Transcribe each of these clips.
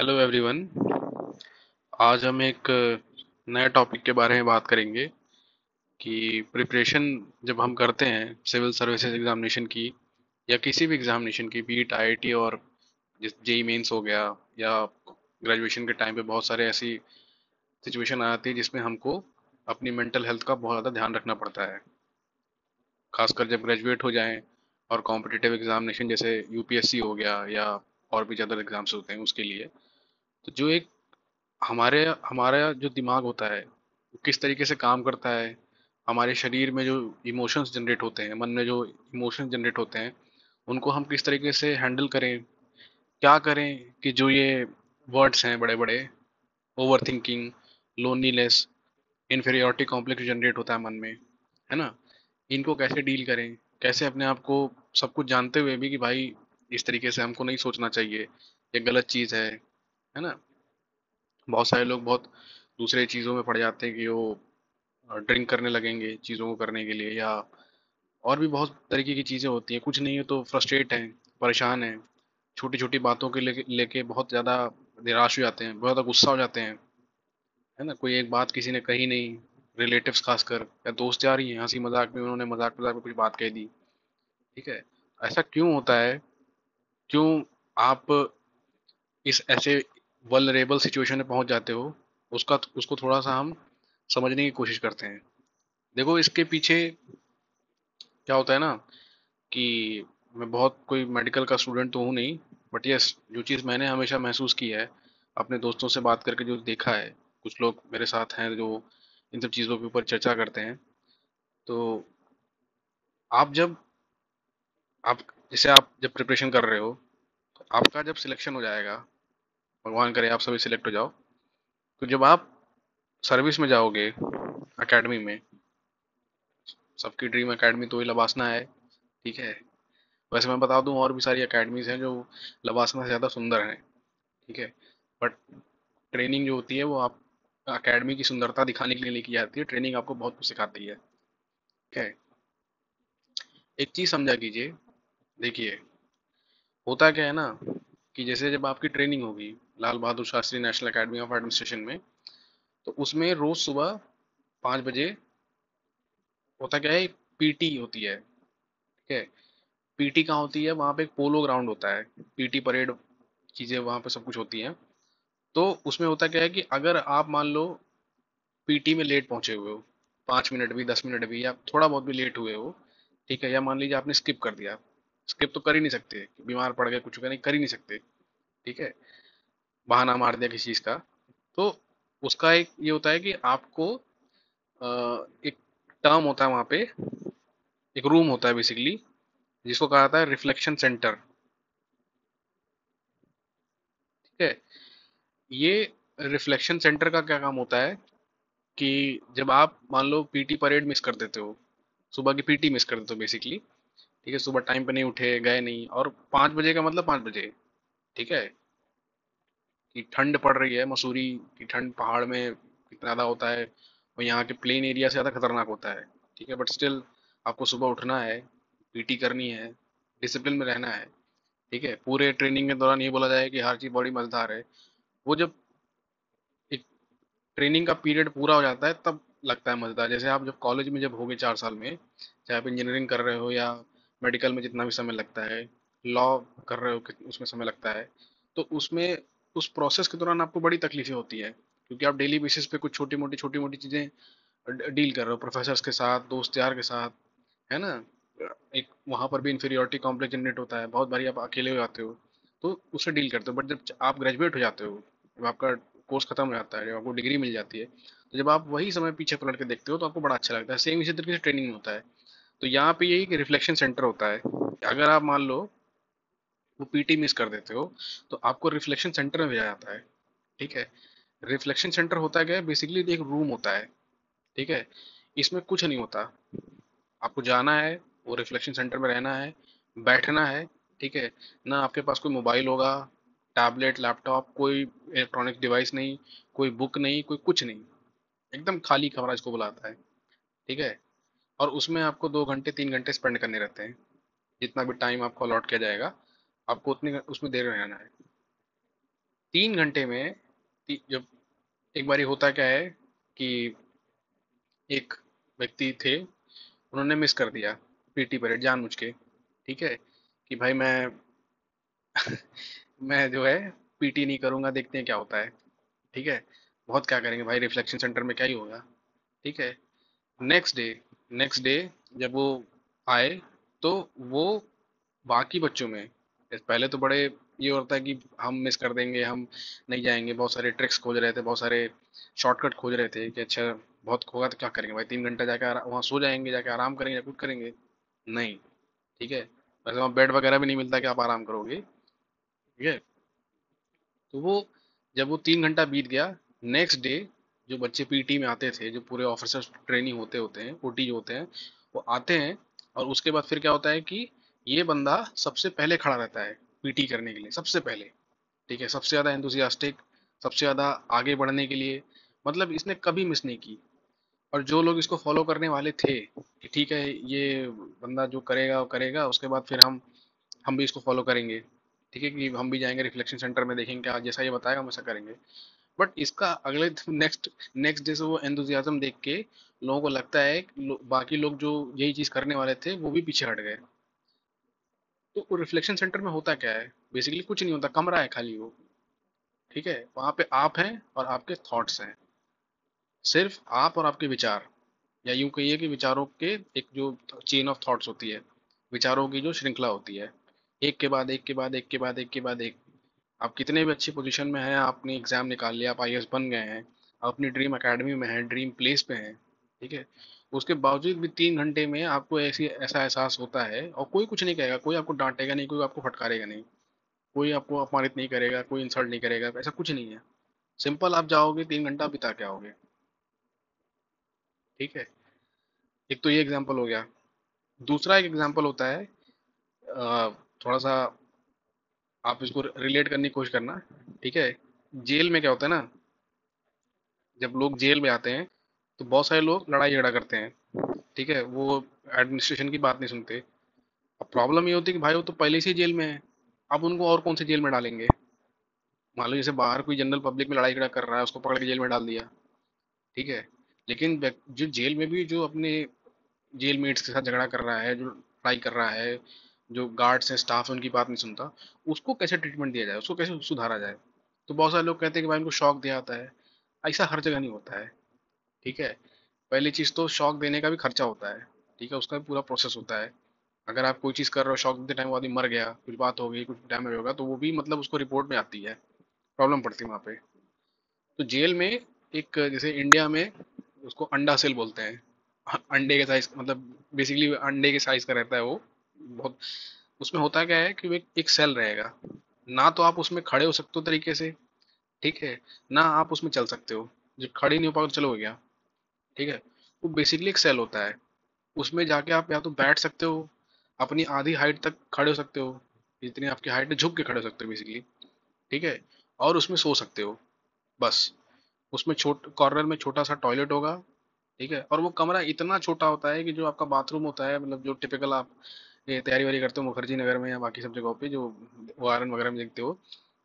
Hello everyone. आज हम एक नए टॉपिक के बारे में बात करेंगे कि प्रिपरेशन जब हम करते हैं सिविल सर्विसेज एग्जामिनेशन की या किसी भी एग्जामिनेशन की, बीट आईआईटी और जिस जेई मेंस हो गया या ग्रेजुएशन के टाइम पे बहुत सारे ऐसी सिचुएशन आती है जिसमें हमको अपनी मेंटल हेल्थ का बहुत ज़्यादा ध्यान रखना पड़ता है, खासकर जब ग्रेजुएट हो जाएं और कॉम्पिटिटिव एग्जामिनेशन जैसे यूपीएससी हो गया या और भी ज़्यादा एग्जाम्स होते हैं उसके लिए। तो जो एक हमारे हमारा जो दिमाग होता है वो किस तरीके से काम करता है, हमारे शरीर में जो इमोशंस जनरेट होते हैं, मन में जो इमोशंस जनरेट होते हैं, उनको हम किस तरीके से हैंडल करें, क्या करें कि जो ये वर्ड्स हैं बड़े बड़े, over thinking, loneliness, inferiority complex generate होता है मन में, है ना। इनको कैसे डील करें, कैसे अपने आप को सब कुछ जानते हुए भी कि भाई इस तरीके से हमको नहीं सोचना चाहिए, ये गलत चीज़ है ना। बहुत सारे लोग बहुत दूसरे चीज़ों में पड़ जाते हैं कि वो ड्रिंक करने लगेंगे चीज़ों को करने के लिए, या और भी बहुत तरीके की चीज़ें होती हैं, कुछ नहीं है तो फ्रस्ट्रेट हैं, परेशान हैं, छोटी छोटी बातों के लेके बहुत ज़्यादा निराश हो जाते हैं, बहुत ज़्यादा गुस्सा हो जाते हैं, है ना। कोई एक बात किसी ने कही नहीं, रिलेटिव्स खासकर या दोस्त यार ही हैं, हंसी मजाक में उन्होंने मजाक मजाक में कुछ बात कह दी, ठीक है। ऐसा क्यों होता है, क्यों आप इस ऐसे वल्नरेबल सिचुएशन में पहुंच जाते हो, उसका उसको थोड़ा सा हम समझने की कोशिश करते हैं। देखो इसके पीछे क्या होता है ना, कि मैं बहुत कोई मेडिकल का स्टूडेंट तो हूँ नहीं, बट यस जो चीज़ मैंने हमेशा महसूस की है, अपने दोस्तों से बात करके जो देखा है, कुछ लोग मेरे साथ हैं जो इन सब चीज़ों के ऊपर चर्चा करते हैं। तो आप जब आप जैसे आप जब प्रिपरेशन कर रहे हो, तो आपका जब सिलेक्शन हो जाएगा, भगवान करे आप सभी सिलेक्ट हो जाओ, तो जब आप सर्विस में जाओगे एकेडमी में, सबकी ड्रीम एकेडमी तो वही लवासना है, ठीक है। वैसे मैं बता दूं और भी सारी एकेडमीज हैं जो लवासना से ज़्यादा सुंदर हैं, ठीक है। बट ट्रेनिंग जो होती है वो आप एकेडमी की सुंदरता दिखाने के लिए लेके जाती है, ट्रेनिंग आपको बहुत कुछ सिखाती है, ठीक है। एक चीज़ समझा कीजिए, देखिए होता क्या है ना, कि जैसे जब आपकी ट्रेनिंग होगी Lal Bahadur Shastri national academy of administration में, तो उसमें रोज सुबह 5 बजे होता क्या है, पीटी होती है, ठीक है। पीटी कहाँ होती है, वहाँ पे एक पोलो ग्राउंड होता है, पीटी परेड चीज़ें वहाँ पे सब कुछ होती हैं। तो उसमें होता क्या है कि अगर आप मान लो पीटी में लेट पहुंचे हुए हो, 5 मिनट भी 10 मिनट भी या थोड़ा बहुत भी लेट हुए हो, ठीक है, या मान लीजिए आपने स्किप कर दिया, स्किप तो कर ही नहीं सकते, बीमार पड़ गए कुछ हो गया, नहीं कर ही नहीं सकते, ठीक है, बहाना मार दिया किसी चीज़ का। तो उसका एक ये होता है कि आपको एक टर्म होता है वहाँ पे, एक रूम होता है बेसिकली, जिसको कहा जाता है रिफ्लेक्शन सेंटर, ठीक है। ये रिफ्लेक्शन सेंटर का क्या काम होता है कि जब आप मान लो पीटी परेड मिस कर देते हो, सुबह की पीटी मिस कर देते हो बेसिकली, ठीक है, सुबह टाइम पे नहीं उठे, गए नहीं, और 5 बजे का मतलब 5 बजे, ठीक है, कि ठंड पड़ रही है, मसूरी की ठंड पहाड़ में कितना ज़्यादा होता है, और यहाँ के प्लेन एरिया से ज़्यादा खतरनाक होता है, ठीक है। बट स्टिल आपको सुबह उठना है, पीटी करनी है, डिसिप्लिन में रहना है, ठीक है। पूरे ट्रेनिंग के दौरान ये बोला जाए कि हर चीज़ बड़ी मज़ेदार है। वो जब एक ट्रेनिंग का पीरियड पूरा हो जाता है तब लगता है मज़ेदार। जैसे आप जब कॉलेज में जब होगे 4 साल में, चाहे आप इंजीनियरिंग कर रहे हो या मेडिकल में जितना भी समय लगता है, लॉ कर रहे हो उसमें समय लगता है, तो उसमें उस प्रोसेस के दौरान आपको बड़ी तकलीफें होती है, क्योंकि आप डेली बेसिस पे कुछ छोटी मोटी चीज़ें डील कर रहे हो, प्रोफेसर्स के साथ, दोस्त यार के साथ, है ना। एक वहाँ पर भी इन्फीरियोरिटी कॉम्प्लेक्स जनरेट होता है, बहुत बारी आप अकेले हो जाते हो, तो उससे डील करते हो। बट जब आप ग्रेजुएट हो जाते हो, जब आपका कोर्स खत्म हो जाता है, जब आपको डिग्री मिल जाती है, तो जब आप वही समय पीछे पलट के देखते हो तो आपको बड़ा अच्छा लगता है। सेम इसी तरीके से ट्रेनिंग में होता है। तो यहाँ पे यही कि रिफ्लेक्शन सेंटर होता है, अगर आप मान लो वो पीटी मिस कर देते हो, तो आपको रिफ्लेक्शन सेंटर में भेजा जाता है, ठीक है। रिफ्लेक्शन सेंटर होता क्या है, बेसिकली एक रूम होता है, ठीक है। इसमें कुछ नहीं होता, आपको जाना है, वो रिफ्लेक्शन सेंटर में रहना है, बैठना है, ठीक है। ना आपके पास कोई मोबाइल होगा, टैबलेट लैपटॉप, कोई इलेक्ट्रॉनिक डिवाइस नहीं, कोई बुक नहीं, कोई कुछ नहीं, एकदम खाली कमरा इसको बुलाता है, ठीक है। और उसमें आपको 2 घंटे 3 घंटे स्पेंड करने रहते हैं, जितना भी टाइम आपको अलॉट किया जाएगा, आपको उतनी उसमें देर में रहना है। 3 घंटे में जब एक बारी होता क्या है कि एक व्यक्ति थे, उन्होंने मिस कर दिया पीटी परेड जानबूझ के। ठीक है कि भाई मैं जो है पीटी नहीं करूंगा, देखते हैं क्या होता है। ठीक है, बहुत क्या करेंगे भाई, रिफ्लेक्शन सेंटर में क्या ही होगा। ठीक है, नेक्स्ट डे नेक्स्ट डे जब वो आए तो वो बाकी बच्चों में, पहले तो बड़े ये होता है कि हम मिस कर देंगे, हम नहीं जाएंगे, बहुत सारे ट्रिक्स खोज रहे थे, बहुत सारे शॉर्टकट खोज रहे थे कि अच्छा बहुत होगा तो क्या करेंगे भाई, 3 घंटा जाके वहाँ सो जाएंगे, जाके आराम करेंगे या कुछ करेंगे। नहीं। ठीक है, वैसे वहाँ बेड वगैरह भी नहीं मिलता कि आप आराम करोगे। ठीक है, तो वो जब वो 3 घंटा बीत गया, नेक्स्ट डे जो बच्चे पीटी में आते थे, जो पूरे ऑफिसर्स ट्रेनिंग होते होते हैं, ओटी जो होते हैं, वो आते हैं। और उसके बाद फिर क्या होता है कि ये बंदा सबसे पहले खड़ा रहता है पीटी करने के लिए, सबसे पहले। ठीक है, सबसे ज़्यादा एंथुसियास्टिक, सबसे ज़्यादा आगे बढ़ने के लिए, मतलब इसने कभी मिस नहीं की। और जो लोग इसको फॉलो करने वाले थे कि ठीक है ये बंदा जो करेगा वो करेगा, उसके बाद फिर हम भी इसको फॉलो करेंगे। ठीक है कि हम भी जाएंगे रिफ्लेक्शन सेंटर में, देखेंगे क्या जैसा ये बताएगा हम वैसा करेंगे। बट इसका अगले नेक्स्ट नेक्स्ट डे से वो एंथुजियाज्म देख के लोगों को लगता है कि बाकी लोग जो यही चीज करने वाले थे वो भी पीछे हट गए। तो रिफ्लेक्शन सेंटर में होता क्या है, बेसिकली कुछ नहीं होता, कमरा है खाली वो। ठीक है, वहां पे आप हैं और आपके थॉट्स हैं, सिर्फ आप और आपके विचार, या यूं कहिए कि विचारों के एक जो चेन ऑफ थॉट्स होती है, विचारों की जो श्रृंखला होती है, एक के बाद एक के बाद एक के बाद एक के बाद एक। आप कितने भी अच्छी पोजीशन में हैं, आपने एग्जाम निकाल लिया, आप आईएएस बन गए हैं, आप अपनी ड्रीम एकेडमी में हैं, ड्रीम प्लेस पे हैं। ठीक है, उसके बावजूद भी 3 घंटे में आपको ऐसा एहसास होता है, और कोई कुछ नहीं कहेगा, कोई आपको डांटेगा नहीं, कोई आपको फटकारेगा नहीं, कोई आपको अपमानित नहीं करेगा, कोई इंसल्ट नहीं करेगा, ऐसा कुछ नहीं है। सिंपल आप जाओगे, 3 घंटा बिता के आओगे। ठीक है, एक तो ये एग्जाम्पल हो गया। दूसरा एक एग्जाम्पल होता है, थोड़ा सा आप इसको रिलेट करने की कोशिश करना। ठीक है, जेल में क्या होता है ना, जब लोग जेल में आते हैं तो बहुत सारे लोग लड़ाई झगड़ा करते हैं। ठीक है, वो एडमिनिस्ट्रेशन की बात नहीं सुनते। अब प्रॉब्लम ये होती है कि भाई वो तो पहले से ही जेल में है, अब उनको और कौन से जेल में डालेंगे। मान लो जैसे बाहर कोई जनरल पब्लिक में लड़ाई झगड़ा कर रहा है, उसको पकड़ के जेल में डाल दिया। ठीक है, लेकिन जो जेल में भी जो अपने जेल मेट्स के साथ झगड़ा कर रहा है, जो लड़ाई कर रहा है, जो गार्ड्स हैं, स्टाफ है, उनकी बात नहीं सुनता, उसको कैसे ट्रीटमेंट दिया जाए, उसको कैसे सुधारा जाए। तो बहुत सारे लोग कहते हैं कि भाई उनको शौक दिया जाता है। ऐसा हर जगह नहीं होता है। ठीक है, पहली चीज़ तो शौक देने का भी खर्चा होता है। ठीक है, उसका भी पूरा प्रोसेस होता है। अगर आप कोई चीज़ कर रहे हो, शौक देते टाइम वो आदमी मर गया, कुछ बात हो गई, कुछ डैमेज होगा, तो वो भी मतलब उसको रिपोर्ट में आती है, प्रॉब्लम पड़ती है वहाँ पे। तो जेल में एक, जैसे इंडिया में उसको अंडा सेल बोलते हैं, अंडे के साइज, मतलब बेसिकली अंडे के साइज का रहता है वो, बहुत। उसमें होता क्या है कि वो एक सेल रहेगा, ना तो आप उसमें खड़े हो सकते हो तरीके से। ठीक है, ना आप उसमें चल सकते हो। जब खड़े नहीं हो पाओगे तो चलो हो गया। ठीक है, वो बेसिकली एक सेल होता है। उसमें जाके आप या तो बैठ सकते हो, अपनी आधी हाइट तक खड़े हो सकते हो, जितनी आपकी हाइट है झुक के खड़े हो सकते हो बेसिकली। ठीक है, और उसमें सो सकते हो, बस। उसमें कॉर्नर में छोटा सा टॉयलेट होगा। ठीक है, और वो कमरा इतना छोटा होता है कि जो आपका बाथरूम होता है, मतलब जो टिपिकल आप ये तैयारी वारी करते हो मुखर्जी नगर में या बाकी सब जगहों पे जो वारन वगैरह में देखते हो,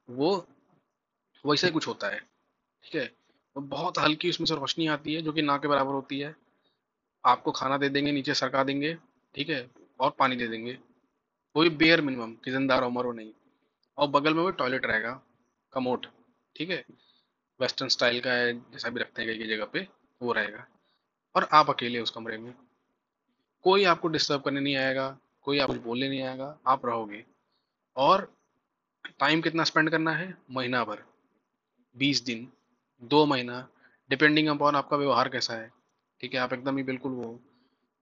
वो वैसा ही कुछ होता है। ठीक है, और बहुत हल्की उसमें से रोशनी आती है जो कि ना के बराबर होती है। आपको खाना दे देंगे, नीचे सरका देंगे। ठीक है, और पानी दे देंगे, वही बेयर मिनिमम कि जिंदा रहो मरो नहीं। और बगल में वो टॉयलेट रहेगा, कमोड। ठीक है, वेस्टर्न स्टाइल का है, जैसा भी रखते हैं कई कई जगह पे, वो रहेगा। और आप अकेले उस कमरे में, कोई आपको डिस्टर्ब करने नहीं आएगा, कोई आपको बोलने नहीं आएगा, आप रहोगे। और टाइम कितना स्पेंड करना है, महीना भर, 20 दिन, 2 महीना, डिपेंडिंग अपॉन आपका व्यवहार कैसा है। ठीक है, आप एकदम ही बिल्कुल वो।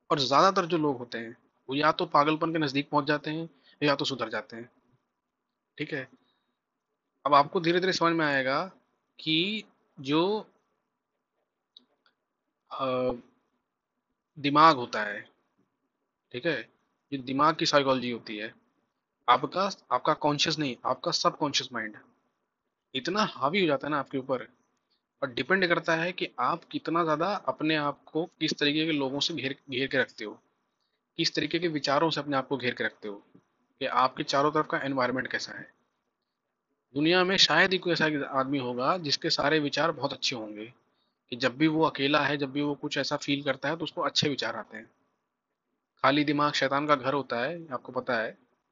और ज्यादातर जो लोग होते हैं वो या तो पागलपन के नजदीक पहुंच जाते हैं, या तो सुधर जाते हैं। ठीक है, अब आपको धीरे धीरे समझ में आएगा कि जो अ, दिमाग होता है, ठीक है, ये दिमाग की साइकोलॉजी होती है। आपका आपका कॉन्शियस नहीं, आपका सब कॉन्शियस माइंड इतना हावी हो जाता है ना आपके ऊपर, और डिपेंड करता है कि आप कितना ज्यादा अपने आप को किस तरीके के लोगों से घेर घेर के रखते हो, किस तरीके के विचारों से अपने आप को घेर के रखते हो, कि आपके चारों तरफ का एनवायरनमेंट कैसा है। दुनिया में शायद ही कोई ऐसा आदमी होगा जिसके सारे विचार बहुत अच्छे होंगे, कि जब भी वो अकेला है, जब भी वो कुछ ऐसा फील करता है तो उसको अच्छे विचार आते हैं। खाली दिमाग शैतान का घर होता है, आपको पता है।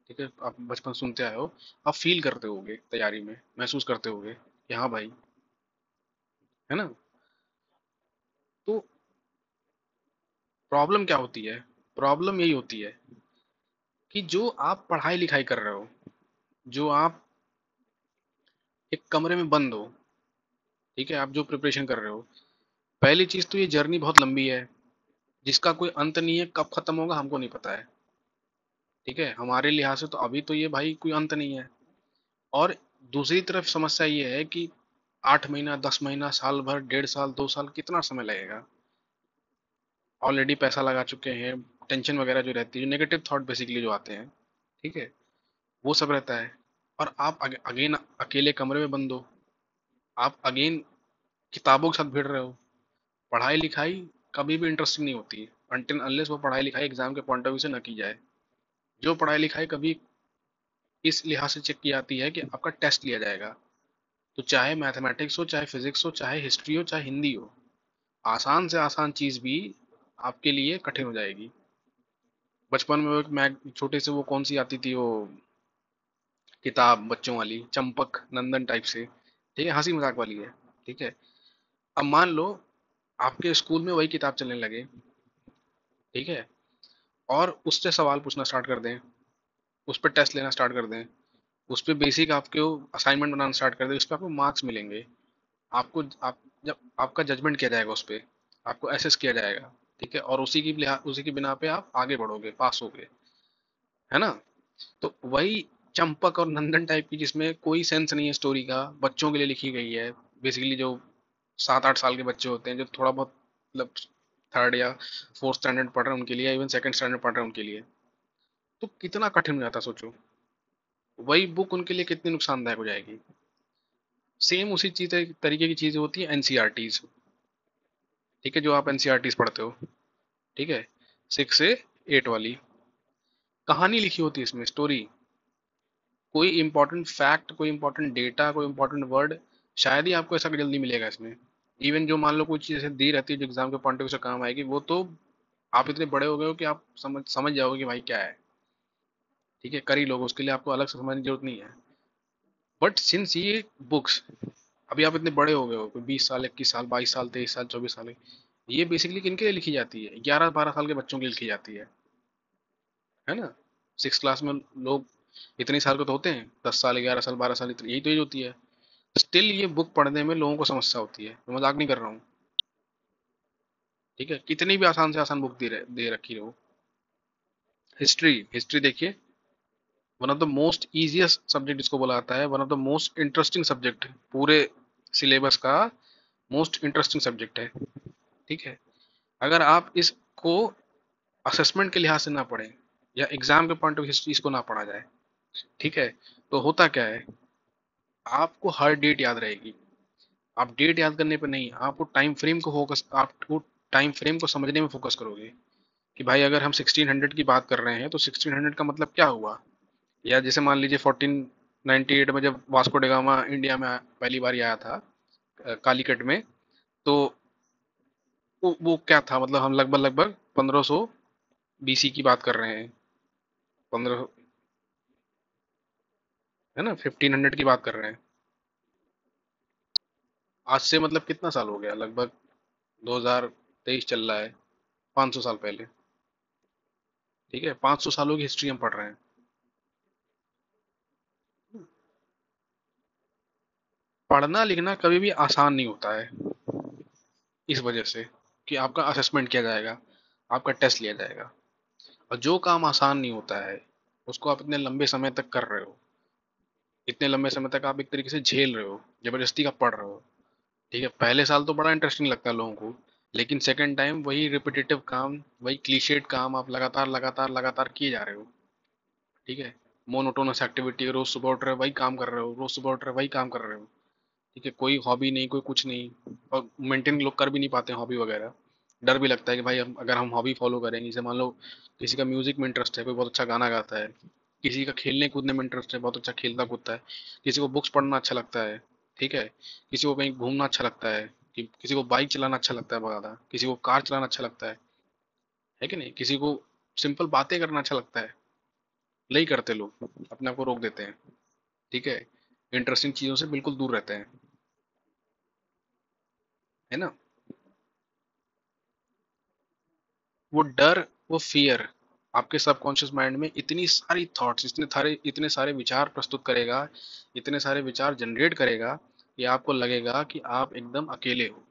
ठीक है, आप बचपन सुनते आए हो। आप फील करते होगे तैयारी में, महसूस करते होगे कि हाँ भाई, है ना। तो प्रॉब्लम क्या होती है? प्रॉब्लम यही होती है कि जो आप पढ़ाई लिखाई कर रहे हो, जो आप एक कमरे में बंद हो, ठीक है, आप जो प्रिपरेशन कर रहे हो, पहली चीज तो ये जर्नी बहुत लंबी है, जिसका कोई अंत नहीं है। कब खत्म होगा हमको नहीं पता है। ठीक है, हमारे लिहाज से तो अभी तो ये भाई कोई अंत नहीं है। और दूसरी तरफ समस्या ये है कि 8 महीना, 10 महीना, साल भर, 1.5 साल, 2 साल, कितना समय लगेगा? ऑलरेडी पैसा लगा चुके हैं। टेंशन वगैरह जो रहती है, जो नेगेटिव थॉट बेसिकली जो आते हैं, ठीक है, वो सब रहता है। और आप अगेन अकेले कमरे में बंद हो। आप अगेन किताबों के साथ भिड़ रहे हो। पढ़ाई लिखाई कभी भी इंटरेस्टिंग नहीं होती अनटिल अनलेस वो पढ़ाई लिखाई एग्जाम के पॉइंट ऑफ व्यू से न की जाए। जो पढ़ाई लिखाई कभी इस लिहाज से चेक की जाती है कि आपका टेस्ट लिया जाएगा, तो चाहे मैथमेटिक्स हो, चाहे फिजिक्स हो, चाहे हिस्ट्री हो, चाहे हिंदी हो, आसान से आसान चीज भी आपके लिए कठिन हो जाएगी। बचपन में वो एक मैग छोटे से वो कौन सी आती थी वो किताब, बच्चों वाली, चंपक नंदन टाइप से, ठीक है, हंसी मजाक वाली है। ठीक है, अब मान लो आपके स्कूल में वही किताब चलने लगे, ठीक है, और उससे सवाल पूछना स्टार्ट कर दें, उस पर टेस्ट लेना स्टार्ट कर दें, उस पर बेसिक आपके असाइनमेंट बनाना स्टार्ट कर दें, उस पर आपको मार्क्स मिलेंगे। आपको आप जब आपका जजमेंट किया जाएगा उस पर, आपको एसेस किया जाएगा, ठीक है, और उसी की बिना पे आप आगे बढ़ोगे, पास होगे, है ना। तो वही चंपक और नंदन टाइप की, जिसमें कोई सेंस नहीं है स्टोरी का, बच्चों के लिए लिखी गई है, बेसिकली जो 7-8 साल के बच्चे होते हैं, जो थोड़ा बहुत मतलब थर्ड या फोर्थ स्टैंडर्ड पढ़ रहे हैं उनके लिए, इवन सेकंड स्टैंडर्ड पढ़ रहे हैं उनके लिए, तो कितना कठिन हो जाता है सोचो। वही बुक उनके लिए कितनी नुकसानदायक हो जाएगी। सेम उसी चीज तरीके की चीजें होती है एनसीईआरटीज, ठीक है, जो आप एनसीईआरटीज पढ़ते हो, ठीक है, 6 से 8 वाली कहानी लिखी होती है इसमें, स्टोरी। कोई इंपॉर्टेंट फैक्ट, कोई इंपॉर्टेंट डेटा, कोई इंपॉर्टेंट वर्ड शायद ही आपको ऐसा जल्दी मिलेगा इसमें। इवन जो मान लो कोई चीज़ ऐसे दी रहती है जो एग्जाम के पॉइंट ऑफ व्यू से काम आएगी, वो तो आप इतने बड़े हो गए हो कि आप समझ समझ जाओगे कि भाई क्या है। ठीक है, कर ही लोगे, उसके लिए आपको अलग से समझने की जरूरत नहीं है। बट सिंस ये बुक्स, अभी आप इतने बड़े हो गए हो, कोई 20 साल, 21 साल, 22 साल, 23 साल, 24 साल है, ये बेसिकली किनके लिए लिखी जाती है? 11-12 साल के बच्चों के लिए लिखी जाती है ना। 6 क्लास में लोग इतने साल के तो होते हैं, 10 साल, 11 साल, 12 साल, इतनी यही तो एज होती है। स्टिल ये बुक पढ़ने में लोगों को समस्या होती है, मैं मजाक नहीं कर रहा हूँ। ठीक है, कितनी भी आसान से आसान बुक दे रखी हो। हिस्ट्री, हिस्ट्री देखिए, one of the most easiest subject जिसको बोला जाता है, one of the most interesting subject पूरे सिलेबस का, मोस्ट इंटरेस्टिंग सब्जेक्ट है। ठीक है, अगर आप इसको असेसमेंट के लिहाज से ना पढ़ें, या एग्जाम के पॉइंट ऑफ हिस्ट्री इसको ना पढ़ा जाए, ठीक है, तो होता क्या है, आपको हर डेट याद रहेगी। आप डेट याद करने पर नहीं, आपको टाइम फ्रेम को फोकस, आपको टाइम फ्रेम को समझने में फोकस करोगे, कि भाई अगर हम 1600 की बात कर रहे हैं तो 1600 का मतलब क्या हुआ। या जैसे मान लीजिए 1498 में जब वास्को डिगामा इंडिया में पहली बार आया था, कालीकट में, तो वो क्या था, मतलब हम लगभग लगभग 1500 बीसी की बात कर रहे हैं। 15, है ना, 1500 की बात कर रहे हैं। आज से मतलब कितना साल हो गया, लगभग 2023 चल रहा है, 500 साल पहले। ठीक है, 500 सालों की हिस्ट्री हम पढ़ रहे हैं। पढ़ना लिखना कभी भी आसान नहीं होता है, इस वजह से कि आपका असेसमेंट किया जाएगा, आपका टेस्ट लिया जाएगा। और जो काम आसान नहीं होता है, उसको आप इतने लंबे समय तक कर रहे हो, इतने लंबे समय तक आप एक तरीके से झेल रहे हो, जबरदस्ती का पढ़ रहे हो। ठीक है, पहले साल तो बड़ा इंटरेस्टिंग लगता है लोगों को, लेकिन सेकंड टाइम वही रिपीटेटिव काम, वही क्लीशेड काम आप लगातार लगातार लगातार किए जा रहे हो। ठीक है, मोनोटोनस एक्टिविटी, रोज सुबह उठ रहे हो वही काम कर रहे हो, रोज सुबह उठ रहे हो वही काम कर रहे हो। ठीक है, कोई हॉबी नहीं, कोई कुछ नहीं, और मेंटेन लोग कर भी नहीं पाते हॉबी वगैरह। डर भी लगता है कि भाई हम अगर हम हॉबी फॉलो करेंगे, जैसे मान लो किसी का म्यूजिक में इंटरेस्ट है, कोई बहुत अच्छा गाना गाता है, किसी का खेलने कूदने में इंटरेस्ट है, बहुत अच्छा खेलता कूदता है। किसी को बुक्स पढ़ना अच्छा लगता है, ठीक है। किसी को कहीं घूमना अच्छा लगता है, कि किसी को बाइक चलाना अच्छा लगता है बहुत ज़्यादा, किसी को कार चलाना अच्छा लगता है कि नहीं, किसी को सिंपल बातें करना अच्छा लगता है। नहीं करते लोग, अपने आप को रोक देते हैं, ठीक है। इंटरेस्टिंग चीज़ों से बिल्कुल दूर रहते हैं, है ना। वो डर, वो फियर आपके सबकॉन्शियस माइंड में इतनी सारी थॉट्स, इतने सारे विचार प्रस्तुत करेगा, इतने सारे विचार जनरेट करेगा कि आपको लगेगा कि आप एकदम अकेले हो,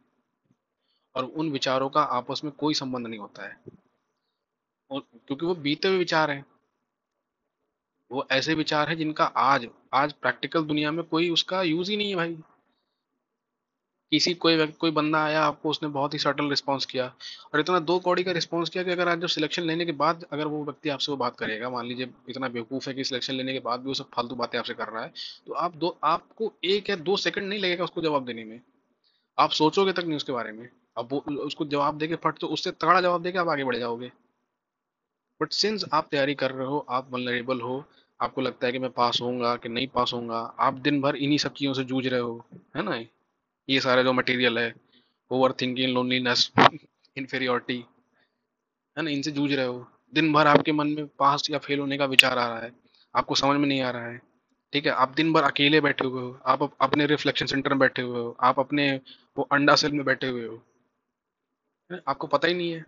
और उन विचारों का आपस में कोई संबंध नहीं होता है। और क्योंकि वो बीते हुए विचार हैं, वो ऐसे विचार हैं जिनका आज आज प्रैक्टिकल दुनिया में कोई उसका यूज ही नहीं है भाई। कोई बंदा आया आपको, उसने बहुत ही सटल रिस्पॉन्स किया, और इतना दो कौड़ी का रिस्पॉन्स किया कि अगर आज जब सिलेक्शन लेने के बाद अगर वो व्यक्ति आपसे वो बात करेगा, मान लीजिए इतना बेवकूफ है कि सिलेक्शन लेने के बाद भी वो सब फालतू बातें आपसे कर रहा है, तो आपको 1 या 2 सेकंड नहीं लगेगा उसको जवाब देने में। आप सोचोगे तक नहीं उसके बारे में। अब वो उसको जवाब देके फट तो उससे तगड़ा जवाब देके आप आगे बढ़ जाओगे। बट सिंस आप तैयारी कर रहे हो, आप वल्नरेबल हो, आपको लगता है कि मैं पास होऊंगा कि नहीं पास होऊंगा, आप दिन भर इन्हीं सब चीजों से जूझ रहे हो, है ना। ये सारे जो मटेरियल है, ओवर थिंकिंग, लोनलीनेस, इन्फीरियोरिटी, है ना, इनसे जूझ रहे हो। दिन भर आपके मन में पास या फेल होने का विचार आ रहा है, आपको समझ में नहीं आ रहा है, ठीक है। आप दिन भर अकेले बैठे हुए हो, आप अपने रिफ्लेक्शन सेंटर में बैठे हुए हो, आप अपने वो अंडा सेल में बैठे हुए हो, आपको पता ही नहीं है।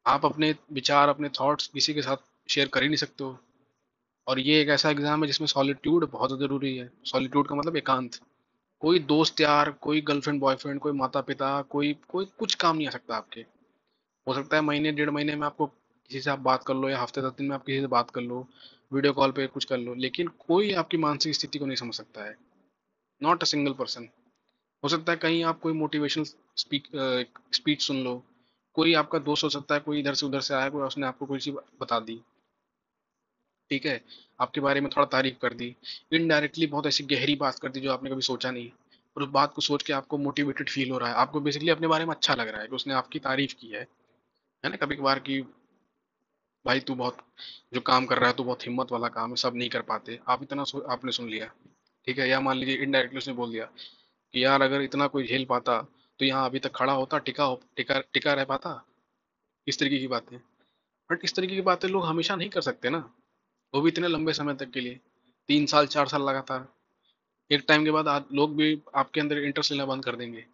आप अपने विचार, अपने थॉट्स किसी के साथ शेयर कर ही नहीं सकते हो। और ये एक ऐसा एग्जाम है जिसमें सॉलिट्यूड बहुत जरूरी है। सॉलिट्यूड का मतलब एकांत। कोई दोस्त यार, कोई गर्लफ्रेंड बॉयफ्रेंड, कोई माता पिता, कोई कोई कुछ काम नहीं आ सकता आपके। हो सकता है महीने 1.5 महीने में आपको किसी से आप बात कर लो, या हफ्ते 10 दिन में आप किसी से बात कर लो, वीडियो कॉल पे कुछ कर लो, लेकिन कोई आपकी मानसिक स्थिति को नहीं समझ सकता है। Not a single person. हो सकता है कहीं आप कोई मोटिवेशनल स्पीक स्पीच सुन लो, कोई आपका दोस्त हो सकता है, कोई इधर से उधर से आया, कोई उसने आपको कोई चीज बता दी, ठीक है, आपके बारे में थोड़ा तारीफ कर दी, इनडायरेक्टली बहुत ऐसी गहरी बात कर दी जो आपने कभी सोचा नहीं, और उस बात को सोच के आपको मोटिवेटेड फील हो रहा है, आपको बेसिकली अपने बारे में अच्छा लग रहा है कि उसने आपकी तारीफ की है ना, कभी कभार की, भाई तू बहुत, जो काम कर रहा है तू बहुत हिम्मत वाला काम है, सब नहीं कर पाते, आपने सुन लिया, ठीक है। या मान लीजिए इनडायरेक्टली उसने बोल दिया कि यार अगर इतना कोई झेल पाता तो यहाँ अभी तक खड़ा होता, टिका टिका रह पाता। इस तरीके की बातें। बट इस तरीके की बातें लोग हमेशा नहीं कर सकते ना, वो भी इतने लंबे समय तक के लिए, 3 साल 4 साल लगातार। एक टाइम के बाद लोग भी आपके अंदर इंटरेस्ट लेना बंद कर देंगे।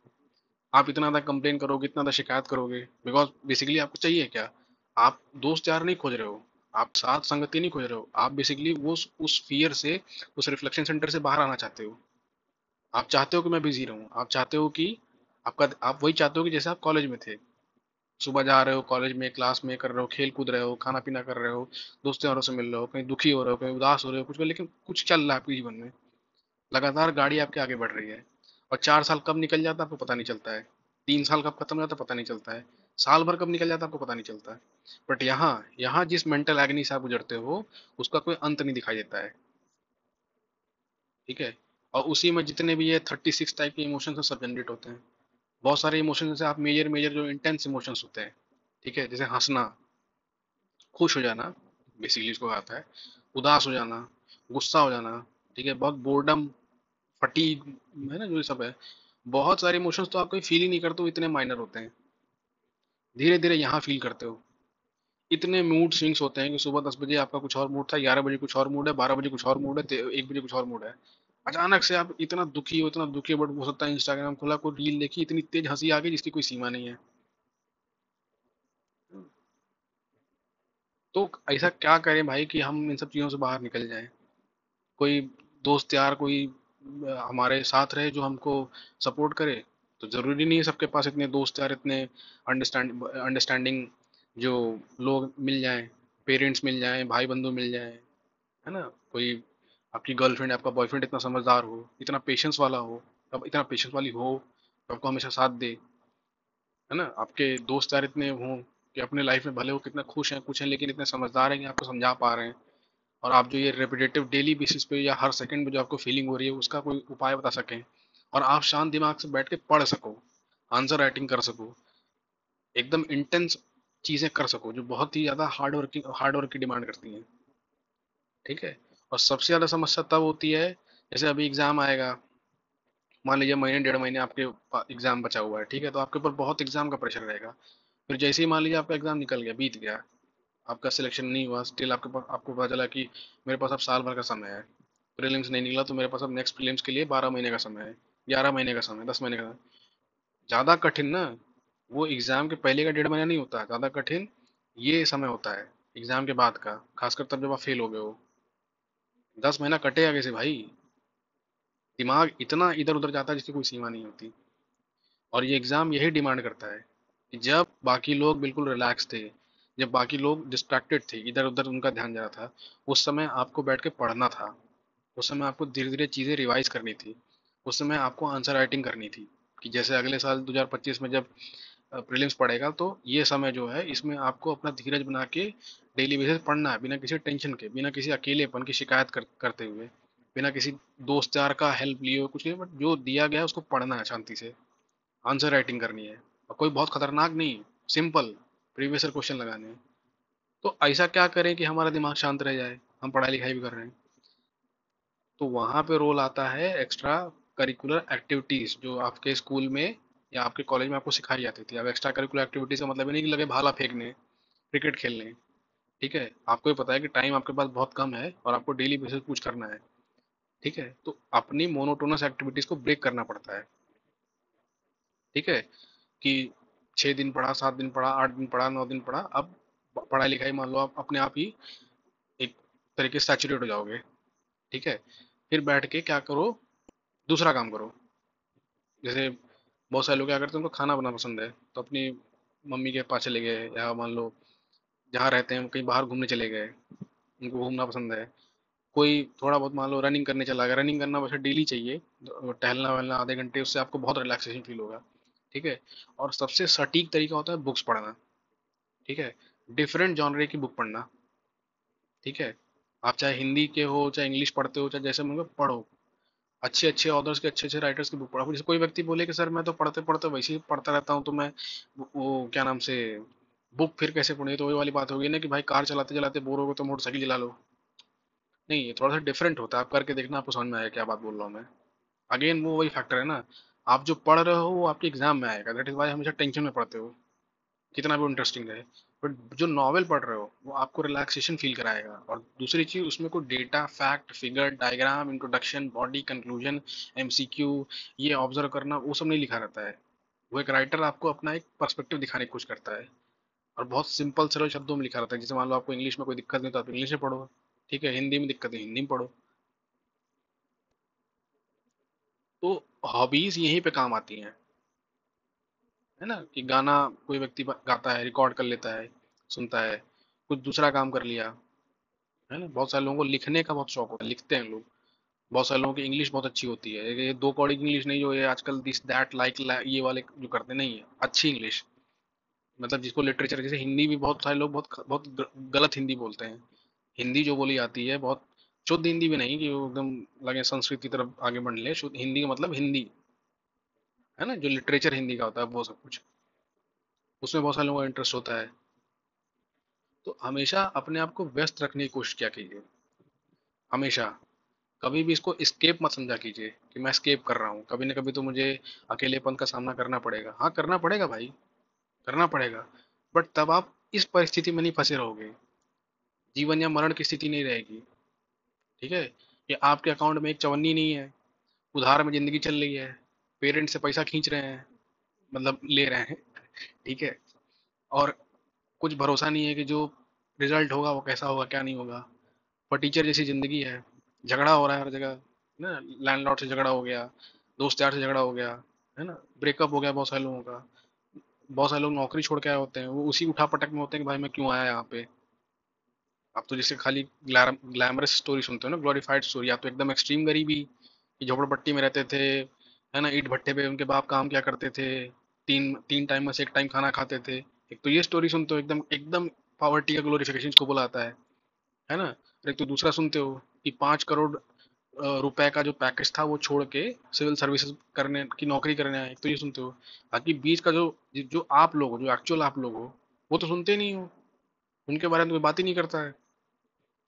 आप इतना ज़्यादा कंप्लेन करोगे, इतना ज़्यादा शिकायत करोगे, बिकॉज बेसिकली आपको चाहिए क्या? आप दोस्त यार नहीं खोज रहे हो, आप साथ संगति नहीं खोज रहे हो, आप बेसिकली वो उस फियर से, उस रिफ्लेक्शन सेंटर से बाहर आना चाहते हो। आप चाहते हो कि मैं बिजी रहूं, आप चाहते हो कि आप वही चाहते हो कि जैसे आप कॉलेज में थे, सुबह जा रहे हो कॉलेज में, क्लास में कर रहे हो, खेल कूद रहे हो, खाना पीना कर रहे हो, दोस्तों यारों से मिल रहे हो, कहीं दुखी हो रहे हो, कहीं उदास हो रहे हो, कुछ लेकिन कुछ चल रहा है आपके जीवन में, लगातार गाड़ी आपके आगे बढ़ रही है। और 4 साल कब निकल जाता है आपको पता नहीं चलता है, 3 साल कब खत्म हो जाता है पता नहीं चलता है, साल भर कब निकल जाता है आपको पता नहीं चलता है। बट यहाँ यहाँ जिस मेंटल एगनी से आप गुजरते हो, उसका कोई अंत नहीं दिखाई देता है, ठीक है। और उसी में जितने भी ये 36 टाइप के इमोशंस हैं सब जनरेट होते हैं। बहुत सारे इमोशंस जैसे आप मेजर मेजर जो इंटेंस इमोशंस होते हैं, ठीक है, जैसे हंसना, खुश हो जाना, बेसिकली इसको आता है, उदास हो जाना, गुस्सा हो जाना, ठीक है, बहुत बोर्डम, फटीग, है ना, जो ये सब है, बहुत सारे इमोशंस तो आप कोई फील ही नहीं करते हो, इतने माइनर होते हैं। धीरे धीरे यहाँ फील करते हो। इतने मूड स्विंग्स होते हैं कि सुबह 10 बजे आपका कुछ और मूड था, 11 बजे कुछ और मूड है, 12 बजे कुछ और मूड है, 1 बजे कुछ और मूड है। अचानक से आप इतना दुखी हो, बट हो सकता है इंस्टाग्राम खुला, कोई रील देखी, इतनी तेज हंसी आ गई जिसकी कोई सीमा नहीं है। तो ऐसा क्या करें भाई कि हम इन सब चीज़ों से बाहर निकल जाएं। कोई दोस्त यार, कोई हमारे साथ रहे जो हमको सपोर्ट करे। तो ज़रूरी नहीं है सबके पास इतने दोस्त यार, इतने अंडरस्टैंडिंग जो लोग मिल जाएं, पेरेंट्स मिल जाएं, भाई बंधु मिल जाएं, है ना। कोई आपकी गर्लफ्रेंड, आपका बॉयफ्रेंड इतना समझदार हो, इतना पेशेंस वाला हो, अब इतना पेशेंस वाली हो, तो आपको हमेशा साथ दे, है ना। आपके दोस्त यार इतने हों कि अपने लाइफ में भले वो कितना खुश हैं कुछ हैं, लेकिन इतने समझदार हैं कि आपको समझा पा रहे हैं, और आप जो ये रेपिटेटिव डेली बेसिस पे या हर सेकंड में जो आपको फीलिंग हो रही है उसका कोई उपाय बता सकें, और आप शांत दिमाग से बैठ के पढ़ सको, आंसर राइटिंग कर सको, एकदम इंटेंस चीजें कर सको जो बहुत ही ज्यादा हार्ड वर्क की डिमांड करती हैं। ठीक है। और सबसे ज़्यादा समस्या तब होती है, जैसे अभी एग्ज़ाम आएगा, मान लीजिए महीने डेढ़ महीने आपके एग्ज़ाम बचा हुआ है, ठीक है, तो आपके ऊपर बहुत एग्ज़ाम का प्रेशर रहेगा। फिर जैसे ही मान लीजिए आपका एग्ज़ाम निकल गया, बीत गया, आपका सिलेक्शन नहीं हुआ, स्टिल आपके पास, आपको पता चला कि मेरे पास अब साल भर का समय है, प्रीलिम्स नहीं निकला तो मेरे पास अब नेक्स्ट प्रीलिम्स के लिए 12 महीने का समय है, 11 महीने का समय, 10 महीने का समय। ज़्यादा कठिन ना, वो एग्ज़ाम के पहले का डेढ़ महीना नहीं होता, ज़्यादा कठिन ये समय होता है एग्ज़ाम के बाद का, खासकर तब जब आप फेल हो गए हो। 10 महीना कटेगा कैसे भाई? दिमाग इतना इधर उधर जाता है जिसकी कोई सीमा नहीं होती। और ये एग्ज़ाम यही डिमांड करता है कि जब बाकी लोग बिल्कुल रिलैक्स थे, जब बाकी लोग डिस्ट्रैक्टेड थे, इधर उधर उनका ध्यान जा रहा था, उस समय आपको बैठ के पढ़ना था, उस समय आपको धीरे धीरे चीज़ें रिवाइज करनी थी, उस समय आपको आंसर राइटिंग करनी थी, कि जैसे अगले साल 2025 में जब प्रीलिम्स पड़ेगा तो ये समय जो है इसमें आपको अपना धीरज बना के डेली बेसिस पढ़ना है, बिना किसी टेंशन के, बिना किसी अकेलेपन की शिकायत करते हुए, बिना किसी दोस्त यार का हेल्प लिए हुए, कुछ नहीं, बट जो दिया गया है उसको पढ़ना है शांति से, आंसर राइटिंग करनी है, और कोई बहुत खतरनाक नहीं, सिंपल प्रीवियस क्वेश्चन लगाने हैं। तो ऐसा क्या करें कि हमारा दिमाग शांत रह जाए, हम पढ़ाई लिखाई भी कर रहे हैं। तो वहाँ पे रोल आता है एक्स्ट्रा करिकुलर एक्टिविटीज़, जो आपके स्कूल में या आपके कॉलेज में आपको सिखाई जाती थी। अब एक्स्ट्रा करिकुलर एक्टिविटीज़ का मतलब ये नहीं कि लगे भाला फेंकने, क्रिकेट खेलने, ठीक है, आपको भी पता है कि टाइम आपके पास बहुत कम है और आपको डेली बेसिस कुछ करना है, ठीक है, तो अपनी मोनोटोनस एक्टिविटीज़ को ब्रेक करना पड़ता है, ठीक है, कि 6 दिन पढ़ा, 7 दिन पढ़ा, 8 दिन पढ़ा, 9 दिन पढ़ा, अब पढ़ाई लिखाई मान लो आप अपने आप ही एक तरीके से सैचुरेट हो जाओगे, ठीक है। फिर बैठ के क्या करो, दूसरा काम करो। जैसे बहुत सारे लोग क्या करते हैं, उनको खाना बनाना पसंद है, तो अपनी मम्मी के पास चले गए, या मान लो जहाँ रहते हैं कहीं बाहर घूमने चले गए, उनको घूमना पसंद है। कोई थोड़ा बहुत मान लो रनिंग करने चला गया, रनिंग करना वैसे डेली चाहिए, टहलना वहलना आधे घंटे, उससे आपको बहुत रिलैक्सेशन फील होगा, ठीक है। और सबसे सटीक तरीका होता है बुक्स पढ़ना, ठीक है, डिफरेंट जॉनरे की बुक पढ़ना, ठीक है। आप चाहे हिंदी के हो, चाहे इंग्लिश पढ़ते हो, चाहे जैसे मतलब पढ़ो, अच्छे अच्छे ऑथर्स के, अच्छे अच्छे राइटर्स की बुक पढ़ो। जैसे कोई व्यक्ति बोले कि सर मैं तो पढ़ते पढ़ते वैसे ही पढ़ता रहता हूँ, तो मैं वो क्या नाम से बुक फिर कैसे पढ़े, तो वही वाली बात होगी ना कि भाई कार चलाते चलाते बोर हो गए तो मोटरसाइकिल चला लो। नहीं, ये थोड़ा सा डिफरेंट होता है, आप करके देखना, आपको समझ में आएगा क्या बात बोल रहा हूँ मैं। अगेन वो वही फैक्टर है ना, आप जो पढ़ रहे हो वो आपके एग्जाम में आएगा, दैट इज वाई हमेशा टेंशन में पढ़ते हो, कितना भी इंटरेस्टिंग रहे। बट जो नॉवेल पढ़ रहे हो वो आपको रिलैक्सेशन फील कराएगा। और दूसरी चीज, उसमें कोई data, fact, figure, diagram, introduction, body, conclusion, MCQ, ये ऑब्जर्व करना, वो सब नहीं लिखा रहता है। वो एक राइटर आपको अपना एक पर्सपेक्टिव दिखाने की कोशिश करता है, और बहुत सिंपल सरल शब्दों में लिखा रहता है। जैसे मान लो आपको इंग्लिश में कोई दिक्कत नहीं तो आप इंग्लिश में पढ़ो, ठीक है, हिंदी में दिक्कत है हिंदी में पढ़ो। तो हॉबीज यहीं पे काम आती हैं, है ना, कि गाना कोई व्यक्ति गाता है, रिकॉर्ड कर लेता है, सुनता है, कुछ दूसरा काम कर लिया, है ना। बहुत सारे लोगों को लिखने का बहुत शौक होता है, लिखते हैं लोग। बहुत सारे लोगों की इंग्लिश बहुत अच्छी होती है, ये दो कौड़ी इंग्लिश नहीं जो ये आजकल दिस दैट लाइक ये वाले जो करते नहीं है, अच्छी इंग्लिश, मतलब जिसको लिटरेचर, जैसे हिंदी भी बहुत सारे लोग बहुत गलत हिंदी बोलते हैं। हिंदी जो बोली जाती है बहुत शुद्ध हिंदी भी नहीं कि वो एकदम लगे संस्कृत की तरफ आगे बढ़ ले, शुद्ध हिंदी का मतलब हिंदी, है ना, जो लिटरेचर हिंदी का होता है वो सब कुछ, उसमें बहुत सारे लोगों का इंटरेस्ट होता है। तो हमेशा अपने आप को व्यस्त रखने की कोशिश क्या कीजिए, हमेशा। कभी भी इसको स्केप मत समझा कीजिए कि मैं स्केप कर रहा हूँ, कभी ना कभी तो मुझे अकेलेपन का सामना करना पड़ेगा। हाँ करना पड़ेगा भाई, करना पड़ेगा, बट तब आप इस परिस्थिति में नहीं फंसे रहोगे, जीवन या मरण की स्थिति नहीं रहेगी, ठीक है। कि आपके अकाउंट में एक चवन्नी नहीं है, उधार में जिंदगी चल रही है, पेरेंट्स से पैसा खींच रहे हैं, मतलब ले रहे हैं, ठीक है, और कुछ भरोसा नहीं है कि जो रिजल्ट होगा वो कैसा होगा क्या नहीं होगा। पर टीचर जैसी जिंदगी है, झगड़ा हो रहा है हर जगह ना, लैंडलॉर्ड से झगड़ा हो गया, दोस्त यार से झगड़ा हो गया, है ना, ब्रेकअप हो गया बहुत सारे लोगों का, बहुत सारे लोग नौकरी छोड़ के आए होते हैं, वो उसी उठा पटक में होते हैं कि भाई मैं क्यों आया यहाँ पे। आप तो जैसे खाली ग्लैमरस स्टोरी सुनते हो ना, ग्लोरीफाइड स्टोरी, आप तो एकदम एक्सट्रीम गरीबी, कि झोपड़पट्टी में रहते थे, है ना, ईंट भट्टे पे उनके बाप काम क्या करते थे, तीन तीन टाइम में से एक टाइम खाना खाते थे। एक तो ये स्टोरी सुनते हो, एकदम एकदम पॉवर्टी का ग्लोरिफिकेशन इसको बोला जाता है ना। और एक तो दूसरा सुनते हो कि 5 करोड़ रुपए का जो पैकेज था वो छोड़ के सिविल सर्विसेज करने की नौकरी करने आए, एक तो ये सुनते हो। बाकी बीच का जो जो आप लोग हो, जो एक्चुअल आप लोग हो, वो तो सुनते नहीं हो, उनके बारे में तो कोई बात ही नहीं करता है,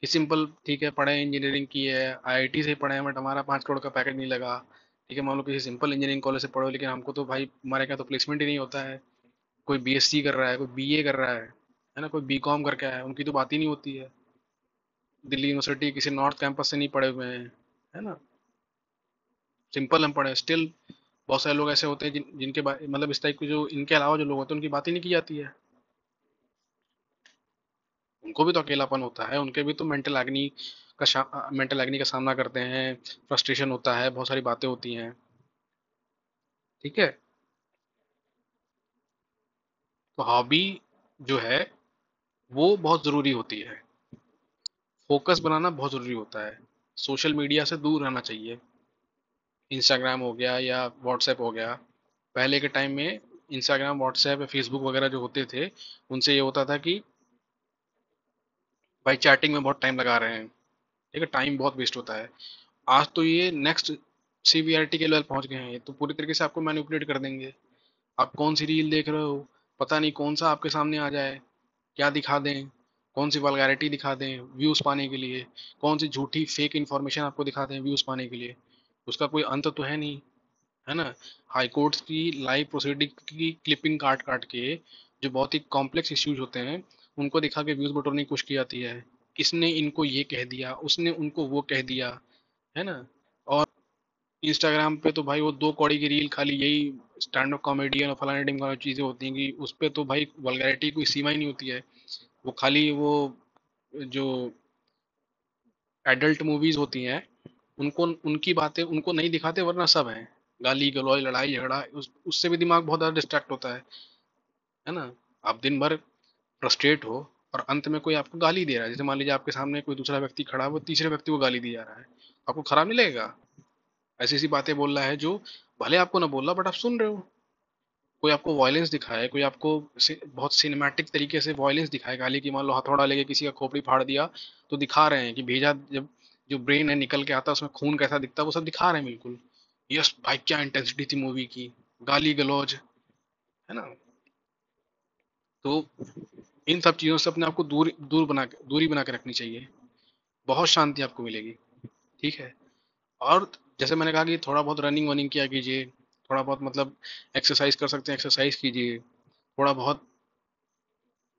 कि सिंपल ठीक है, पढ़े इंजीनियरिंग की है, आईआईटी से पढ़े हैं, बट हमारा 5 करोड़ का पैकेज नहीं लगा। ठीक है, मान लो किसी सिंपल इंजीनियरिंग कॉलेज से पढ़ो, लेकिन हमको तो भाई हमारे यहाँ तो प्लेसमेंट ही नहीं होता है। कोई बीएससी कर रहा है, कोई बीए कर रहा है ना, कोई बीकॉम करके आया है, उनकी तो बात ही नहीं होती है। दिल्ली यूनिवर्सिटी किसी नॉर्थ कैंपस से नहीं पढ़े हुए हैं, है ना, सिंपल हम पढ़े स्टिल। बहुत सारे लोग ऐसे होते हैं जिनके मतलब इस टाइप के जो इनके अलावा जो लोग होते हैं उनकी बात ही नहीं की जाती है। उनको भी तो अकेलापन होता है, उनके भी तो मेंटल एग्नी का सामना करते हैं, फ्रस्ट्रेशन होता है, बहुत सारी बातें होती हैं। ठीक है, तो हॉबी जो है वो बहुत ज़रूरी होती है। फोकस बनाना बहुत ज़रूरी होता है। सोशल मीडिया से दूर रहना चाहिए। इंस्टाग्राम हो गया या व्हाट्सएप हो गया। पहले के टाइम में इंस्टाग्राम, व्हाट्सएप या फेसबुक वगैरह जो होते थे, उनसे ये होता था कि भाई चैटिंग में बहुत टाइम लगा रहे हैं। ठीक है, टाइम बहुत वेस्ट होता है। आज तो ये नेक्स्ट सीवीआरटी के लेवल पहुंच गए हैं, ये तो पूरी तरीके से आपको मैनिपुलेट कर देंगे। आप कौन सी रील देख रहे हो, पता नहीं कौन सा आपके सामने आ जाए, क्या दिखा दें, कौन सी वल्गैरिटी दिखा दें व्यूज़ पाने के लिए, कौन सी झूठी फेक इन्फॉर्मेशन आपको दिखा दें व्यूज़ पाने के लिए। उसका कोई अंत तो है नहीं, है ना। हाई कोर्ट्स की लाइव प्रोसीडिंग की क्लिपिंग काट काट के, जो बहुत ही कॉम्प्लेक्स इश्यूज होते हैं, उनको दिखा के व्यूज़ बटोरने की कोशिश की जाती है। इसने इनको ये कह दिया, उसने उनको वो कह दिया, है ना। और इंस्टाग्राम पे तो भाई वो 2 कौड़ी की रील खाली यही स्टैंड अप कॉमेडियन और फलाने ढिमकाने चीज़ें होती हैं कि उस पे तो भाई वल्गैरिटी कोई सीमा ही नहीं होती है। वो खाली वो जो एडल्ट मूवीज होती हैं, उनको उनकी बातें उनको नहीं दिखाते, वरना सब हैं गाली गलौज लड़ाई झगड़ा, उससे भी दिमाग बहुत ज़्यादा डिस्ट्रैक्ट होता है ना। आप दिन भर फ्रस्ट्रेट हो और अंत में कोई आपको गाली दे रहा है, जैसे मान लीजिए आपके सामने कोई दूसरा व्यक्ति खड़ा है, वो तीसरे व्यक्ति को गाली दी जा रहा है, आपको खराब नहीं लगेगा? ऐसी ऐसी बातें बोल रहा है जो भले आपको ना बोल रहा, बट आप सुन रहे हो। कोई आपको वायलेंस दिखाए, कोई आपको बहुत सिनेमैटिक तरीके से वायलेंस दिखाए, गाली की, मान लो हथौड़ा लेके किसी का खोपड़ी फाड़ दिया, तो दिखा रहे हैं कि भेजा जब जो ब्रेन है निकल के आता है उसमें खून कैसा दिखता है, वो सब दिखा रहे हैं बिल्कुल। यस भाई, क्या इंटेंसिटी थी मूवी की, गाली गलौज, है ना। तो इन सब चीज़ों से अपने आप को दूरी बना के रखनी चाहिए। बहुत शांति आपको मिलेगी। ठीक है। और जैसे मैंने कहा कि थोड़ा बहुत रनिंग वनिंग किया कीजिए, थोड़ा बहुत मतलब एक्सरसाइज कर सकते हैं, एक्सरसाइज कीजिए। थोड़ा बहुत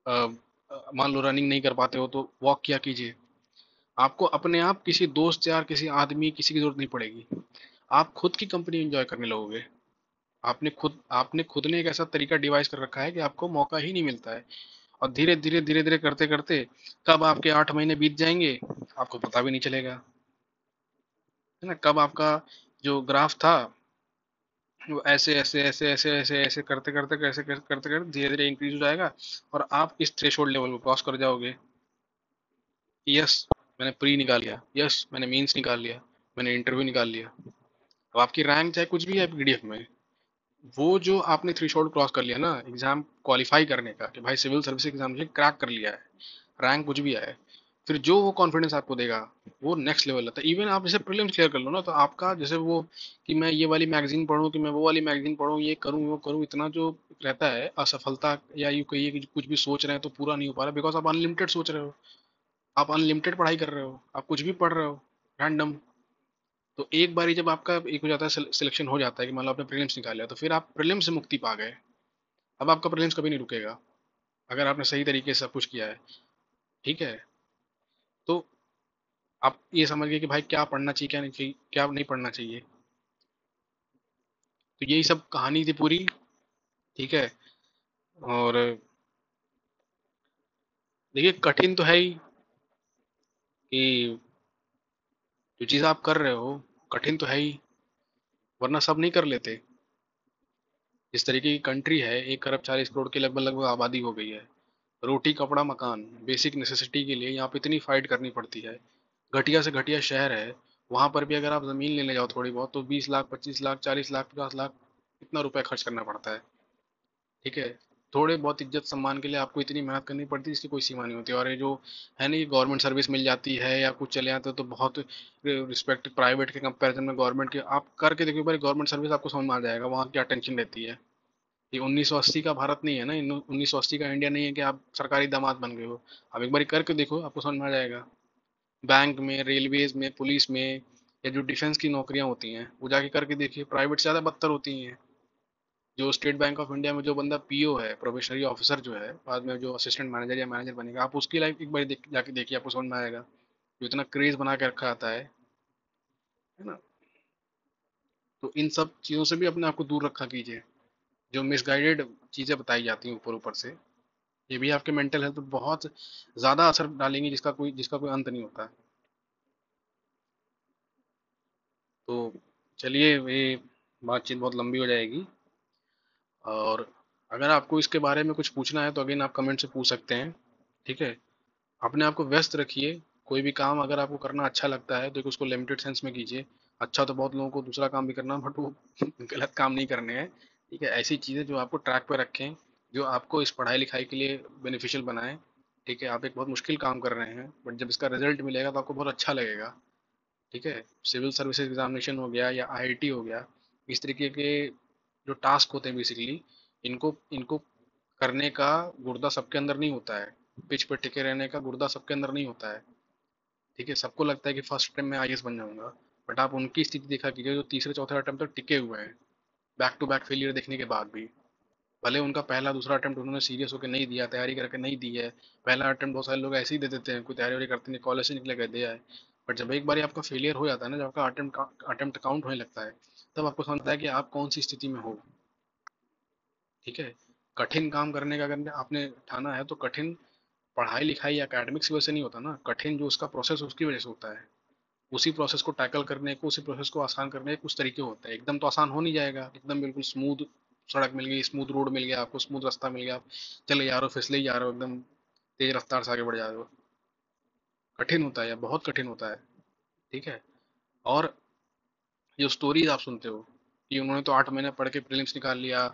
मान लो रनिंग नहीं कर पाते हो तो वॉक किया कीजिए। आपको अपने आप किसी दोस्त यार, किसी आदमी, किसी की जरूरत नहीं पड़ेगी। आप खुद की कंपनी एंजॉय करने लगोगे। आपने खुद ने एक ऐसा तरीका डिवाइस कर रखा है कि आपको मौका ही नहीं मिलता है। और धीरे धीरे करते करते कब आपके 8 महीने बीत जाएंगे आपको पता भी नहीं चलेगा, है ना। कब आपका जो ग्राफ था वो ऐसे ऐसे ऐसे ऐसे ऐसे ऐसे करते करते धीरे धीरे इंक्रीज हो जाएगा, और आप इस थ्रेशोल्ड लेवल को क्रॉस कर जाओगे। यस, मैंने प्री निकाल लिया, यस मैंने मींस निकाल लिया, मैंने इंटरव्यू निकाल लिया। अब आपकी रैंक चाहे कुछ भी है पीडीएफ में, वो जो आपने थ्रेशोल्ड क्रॉस कर लिया ना एग्जाम क्वालिफाई करने का, कि भाई सिविल सर्विस एग्जामिनेशन क्रैक कर लिया है, रैंक कुछ भी आए, फिर जो वो कॉन्फिडेंस आपको देगा वो नेक्स्ट लेवल रहता है। इवन आप जैसे प्रीलिम्स क्लियर कर लो ना, तो आपका जैसे वो कि मैं ये वाली मैगजीन पढूं, कि मैं वो वाली मैगजीन पढूं, ये करूं वो करूं, इतना जो रहता है असफलता, या यूं कहिए कि कुछ भी सोच रहे हैं तो पूरा नहीं हो पा रहा, बिकॉज आप अनलिमिटेड सोच रहे हो, आप अनलिमिटेड पढ़ाई कर रहे हो, आप कुछ भी पढ़ रहे हो रैंडम। तो एक बारी जब आपका एक हो जाता है, सिलेक्शन हो जाता है कि मान लो आपने प्रीलिम्स निकाल लिया, तो फिर आप प्रीलिम्स से मुक्ति पा गए। अब आपका प्रीलिम्स कभी नहीं रुकेगा, अगर आपने सही तरीके से सब कुछ किया है। ठीक है। तो आप ये समझिए कि भाई क्या पढ़ना चाहिए, क्या नहीं चाहिए, क्या नहीं पढ़ना चाहिए। तो यही सब कहानी थी पूरी। ठीक है। और देखिए, कठिन तो है ही कि जो चीज़ आप कर रहे हो कठिन तो है ही, वरना सब नहीं कर लेते। जिस तरीके की कंट्री है, 1 अरब 40 करोड़ की लगभग लगभग आबादी हो गई है, रोटी कपड़ा मकान बेसिक नेसेसिटी के लिए यहाँ पे इतनी फाइट करनी पड़ती है। घटिया से घटिया शहर है, वहाँ पर भी अगर आप ज़मीन लेने जाओ थोड़ी बहुत, तो 20 लाख 25 लाख 40 लाख 50 लाख इतना रुपया खर्च करना पड़ता है। ठीक है। थोड़े बहुत इज्जत सम्मान के लिए आपको इतनी मेहनत करनी पड़ती है, इसकी कोई सीमा नहीं होती। और ये जो है ना, ये गवर्नमेंट सर्विस मिल जाती है या कुछ चले जाते हैं तो बहुत रिस्पेक्ट, प्राइवेट के कंपैरिजन में गवर्नमेंट के आप करके देखिए भाई, गवर्नमेंट सर्विस आपको समझ में आ जाएगा वहाँ क्या टेंशन रहती है। ये 1980 का भारत नहीं है ना, 1980 का इंडिया नहीं है कि आप सरकारी दामाद बन गए हो। आप एक बार करके देखो, आपको समझ में आ जाएगा। बैंक में, रेलवेज में, पुलिस में, या जो डिफेंस की नौकरियां होती हैं वो जाके करके देखिए, प्राइवेट से ज़्यादा बदतर होती हैं। जो स्टेट बैंक ऑफ इंडिया में जो बंदा पीओ है, प्रोबेशनरी ऑफिसर जो है, बाद में जो असिस्टेंट मैनेजर या मैनेजर बनेगा, आप उसकी लाइफ एक बार जाके देखिए, आपको समझ में आएगा। जो इतना क्रेज बना के रखा आता है ना। तो इन सब चीज़ों से भी अपने आप को दूर रखा कीजिए, जो मिसगाइडेड चीज़ें बताई जाती हैं ऊपर ऊपर से। ये भी आपके मेंटल हेल्थ पर बहुत ज़्यादा असर डालेंगी, जिसका कोई अंत नहीं होता। तो चलिए, ये बातचीत बहुत लंबी हो जाएगी, और अगर आपको इसके बारे में कुछ पूछना है तो अगेन आप कमेंट से पूछ सकते हैं। ठीक है। अपने आप को व्यस्त रखिए। कोई भी काम अगर आपको करना अच्छा लगता है तो एक उसको लिमिटेड सेंस में कीजिए। अच्छा तो बहुत लोगों को दूसरा काम भी करना, बट वो गलत काम नहीं करने हैं। ठीक है, ऐसी चीज़ें जो आपको ट्रैक पे रखें, जो आपको इस पढ़ाई लिखाई के लिए बेनिफिशियल बनाएं। ठीक है, आप एक बहुत मुश्किल काम कर रहे हैं, बट जब इसका रिजल्ट मिलेगा तो आपको बहुत अच्छा लगेगा। ठीक है। सिविल सर्विसेज एग्जामिनेशन हो गया या आईआईटी हो गया, इस तरीके के जो टास्क होते हैं बेसिकली, इनको इनको करने का गुर्दा सबके अंदर नहीं होता है। पिच पे टिके रहने का गुर्दा सबके अंदर नहीं होता है। ठीक है, सबको लगता है कि फर्स्ट टाइम में आईएएस बन जाऊंगा, बट आप उनकी स्थिति देखा कीजिए जो तीसरे चौथे अटेम्प्ट तक टिके हुए हैं, बैक टू बैक फेलियर देखने के बाद भी। भले उनका पहला दूसरा अटेम्प्ट उन्होंने सीरियस होकर नहीं दिया, तैयारी करके नहीं दी है। पहला अटेम्प्ट बहुत सारे लोग ऐसे ही दे देते हैं, कोई तैयारी वारी करते नहीं, कॉलेज से निकले गए दिया है। बट जब एक बार आपका फेलियर हो जाता है ना, जब आपका अटेम्प्ट काउंट होने लगता है, तब आपको समझता है कि आप कौन सी स्थिति में हो। ठीक है। कठिन काम करने का अगर आपने ठाना है तो कठिन पढ़ाई लिखाई या एकेडमिक्स की वजह से नहीं होता ना, कठिन जो उसका प्रोसेस उसकी वजह से होता है। उसी प्रोसेस को टैकल करने को, उसी प्रोसेस को आसान करने के कुछ तरीके होते हैं। एकदम तो आसान हो नहीं जाएगा, एकदम बिल्कुल स्मूथ सड़क मिल गई, स्मूथ रोड मिल गया आपको, स्मूथ रास्ता मिल गया, आप चले जा रहे हो, फिसले ही जा रहे हो, एकदम तेज रफ्तार से आगे बढ़ जा रहे हो। कठिन होता है या बहुत कठिन होता है। ठीक है। और जो स्टोरीज आप सुनते हो कि उन्होंने तो 8 महीने पढ़ के प्रीलिम्स निकाल लिया,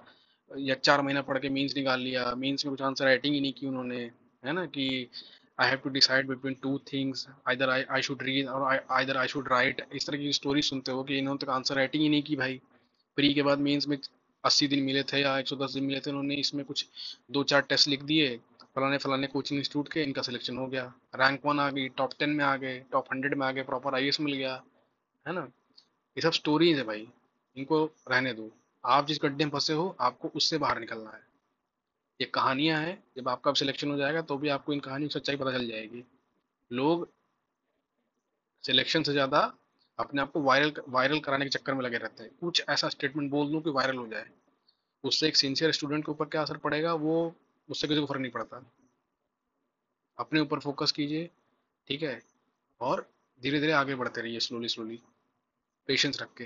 या 4 महीना पढ़ के मीन्स निकाल लिया, मीन्स में कुछ आंसर राइटिंग ही नहीं की उन्होंने, है ना, कि I have to decide between two things, either I should read और आइदर आई शुड राइट। इस तरह की स्टोरी सुनते हो कि इन्होंने तो आंसर राइटिंग ही नहीं की भाई। प्री के बाद मेंस में 80 दिन मिले थे या 110 दिन मिले थे, उन्होंने इसमें कुछ दो चार टेस्ट लिख दिए, फलाने फलाने कोचिंग इंस्टीट्यूट के, इनका सिलेक्शन हो गया, रैंक 1 आ गई, टॉप 10 में आ गए, टॉप 100 में आ गए, प्रॉपर आईएएस मिल गया। है ना। ये सब स्टोरीज है भाई, इनको रहने दो। आप जिस गड्ढे में फंसे हो आपको उससे बाहर निकलना है। ये कहानियां हैं, जब आपका सिलेक्शन हो जाएगा तो भी आपको इन कहानियों की सच्चाई पता चल जाएगी। लोग सिलेक्शन से ज्यादा अपने आप को वायरल वायरल कराने के चक्कर में लगे रहते हैं। कुछ ऐसा स्टेटमेंट बोल दूं कि वायरल हो जाए, उससे एक सिंसियर स्टूडेंट के ऊपर क्या असर पड़ेगा, वो उससे किसी को फर्क नहीं पड़ता। अपने ऊपर फोकस कीजिए। ठीक है। और धीरे धीरे आगे बढ़ते रहिए, स्लोली स्लोली, पेशेंस रख के।